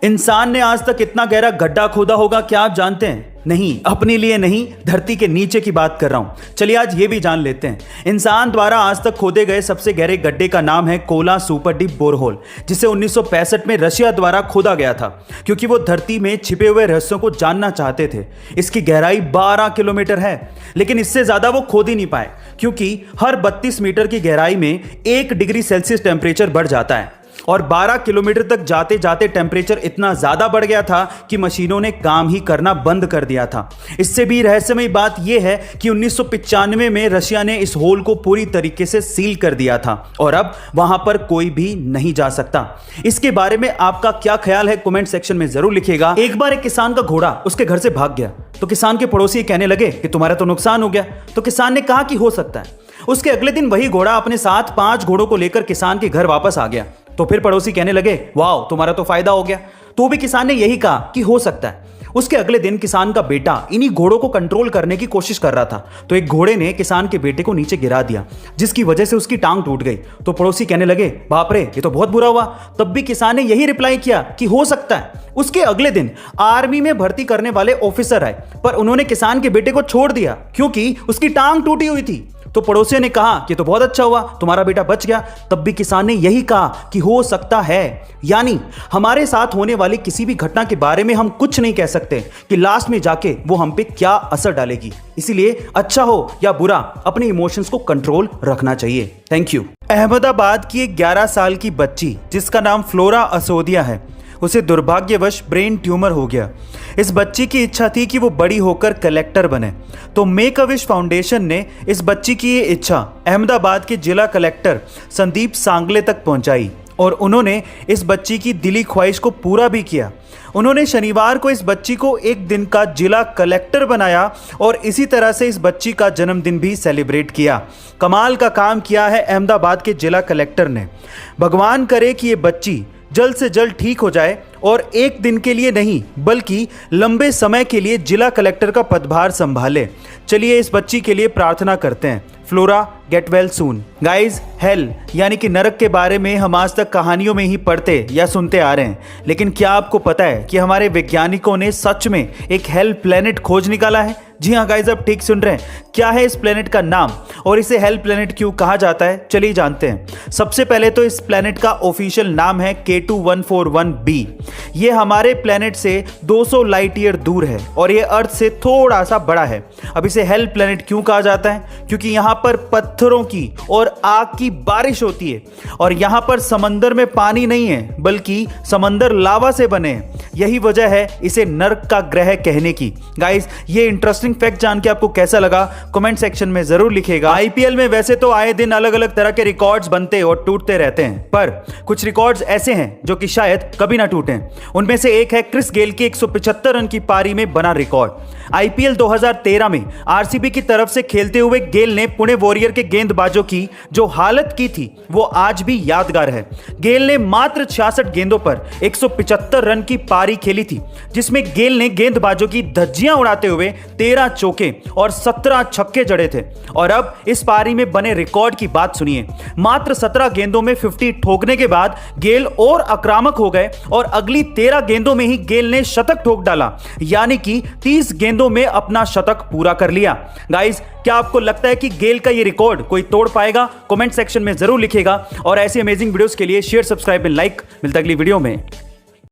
इंसान ने आज तक इतना गहरा गड्ढा खोदा होगा क्या आप जानते हैं? नहीं, अपने लिए नहीं, धरती के नीचे की बात कर रहा हूं। चलिए आज ये भी जान लेते हैं। इंसान द्वारा आज तक खोदे गए सबसे गहरे गड्ढे का नाम है कोला सुपर डीप बोरहोल, जिसे 1965 में रशिया द्वारा खोदा गया था, क्योंकि वो धरती में छिपे हुए रहस्यों को जानना चाहते थे। इसकी गहराई 12 किलोमीटर है, लेकिन इससे ज्यादा वो खोद ही नहीं पाए, क्योंकि हर 32 मीटर की गहराई में 1 डिग्री सेल्सियस टेम्परेचर बढ़ जाता है और 12 किलोमीटर तक जाते जाते टेम्परेचर इतना ज्यादा बढ़ गया था कि मशीनों ने काम ही करना बंद कर दिया था। इससे भी रहस्यमयी बात यह है कि 1995 में रशिया ने इस होल को पूरी तरीके से सील कर दिया था और अब वहां पर कोई भी नहीं जा सकता। इसके बारे में आपका क्या ख्याल है कमेंट सेक्शन में जरूर लिखिएगा। एक बार एक किसान का घोड़ा उसके घर से भाग गया तो किसान के पड़ोसी कहने लगे कि तुम्हारा तो नुकसान हो गया। तो किसान ने कहा कि हो सकता है। उसके अगले दिन वही घोड़ा अपने साथ 5 घोड़ों को लेकर किसान के घर वापस आ गया। तो फिर पड़ोसी कहने लगे वाह, तुम्हारा तो फायदा हो गया। तो भी किसान ने यही कहा कि हो सकता है। उसके अगले दिन किसान का बेटा इन्हीं घोड़ों को कंट्रोल करने की कोशिश कर रहा था, तो एक घोड़े ने किसान के बेटे को नीचे गिरा दिया, जिसकी वजह से उसकी टांग टूट गई। तो पड़ोसी कहने लगे बाप रे, ये तो बहुत बुरा हुआ। तब भी किसान ने यही रिप्लाई किया कि हो सकता है। उसके अगले दिन आर्मी में भर्ती करने वाले ऑफिसर आए, पर उन्होंने किसान के बेटे को छोड़ दिया क्योंकि उसकी टांग टूटी हुई थी। तो पड़ोसियों ने कहा कि तो बहुत अच्छा हुआ, तुम्हारा बेटा बच गया। तब भी किसान ने यही कहा कि हो सकता है। यानी हमारे साथ होने वाली किसी भी घटना के बारे में हम कुछ नहीं कह सकते कि लास्ट में जाके वो हम पे क्या असर डालेगी। इसीलिए अच्छा हो या बुरा, अपने इमोशंस को कंट्रोल रखना चाहिए। Thank you. अहमदाबाद की एक 11 साल की बच्ची जिसका नाम फ्लोरा असोदिया है, उसे दुर्भाग्यवश ब्रेन ट्यूमर हो गया। इस बच्ची की इच्छा थी कि वो बड़ी होकर कलेक्टर बने, तो मेक अ विश फाउंडेशन ने इस बच्ची की ये इच्छा अहमदाबाद के जिला कलेक्टर संदीप सांगले तक पहुंचाई और उन्होंने इस बच्ची की दिली ख्वाहिश को पूरा भी किया। उन्होंने शनिवार को इस बच्ची को एक दिन का जिला कलेक्टर बनाया और इसी तरह से इस बच्ची का जन्मदिन भी सेलिब्रेट किया। कमाल का काम किया है अहमदाबाद के जिला कलेक्टर ने। भगवान करे कि ये बच्ची जल्द से जल्द ठीक हो जाए और एक दिन के लिए नहीं बल्कि लंबे समय के लिए जिला कलेक्टर का पदभार संभाले। चलिए इस बच्ची के लिए प्रार्थना करते हैं। Flora, get well soon. Guys, hello यानी कि नरक के बारे में हम आज तक कहानियों में ही पढ़ते या सुनते आ रहे हैं, लेकिन क्या आपको पता है कि हमारे वैज्ञानिकों ने सच में एक हेल प्लेनेट खोज निकाला है? जी हाँ गाइज, आप ठीक सुन रहे हैं। क्या है इस प्लेनेट का नाम और इसे हेल प्लेनेट क्यों कहा जाता है? चलिए जानते हैं। सबसे पहले तो इस प्लेनेट का ऑफिशियल नाम है K2141b। ये हमारे प्लेनेट से 200 लाइट ईयर दूर है और ये अर्थ से थोड़ा सा बड़ा है। अब इसे हेल प्लेनेट क्यों कहा जाता है? क्योंकि यहाँ पर पत्थरों की और आग की बारिश होती है और यहाँ पर समंदर में पानी नहीं है बल्कि समंदर लावा से बने हैं। यही वजह है इसे नर्क का ग्रह कहने की। गाइस, ये इंटरेस्टिंग फैक्ट जान के आपको कैसा लगा कमेंट सेक्शन में जरूर लिखिएगा। आईपीएल में वैसे तो आए दिन अलग अलग तरह के रिकॉर्ड्स बनते और टूटते रहते हैं, पर कुछ रिकॉर्ड्स ऐसे हैं जो कि शायद कभी ना टूटें। उनमें से एक है क्रिस गेल की 175 रन की पारी में बना रिकॉर्ड। आईपीएल 2013 में आरसीबी की तरफ से खेलते हुए गेल ने पुणे वॉरियर के गेंदबाजों की जो हालत की थी वो आज भी यादगार है। गेल ने मात्र 66 गेंदों पर 175 रन की पारी खेली थी, जिसमें गेल ने गेंदबाजों की धज्जियां उड़ाते हुए 13 चौके और 17 छक्के जड़े थे। और अब इस पारी में बने रिकॉर्ड की बात सुनिए। मात्र 17 गेंदों में 50 ठोकने के बाद गेल और आक्रामक हो गए और अगली 13 गेंदों में ही गेल ने शतक ठोक डाला, यानी कि 30 गेंदों में अपना शतक पूरा कर लिया। गाइस, क्या आपको लगता है कि गेल का ये रिकॉर्ड कोई तोड़ पाएगा? कमेंट सेक्शन में जरूर लिखिएगा और ऐसी अमेजिंग वीडियोस के लिए शेयर, सब्सक्राइब एंड लाइक। मिलता अगली वीडियो में।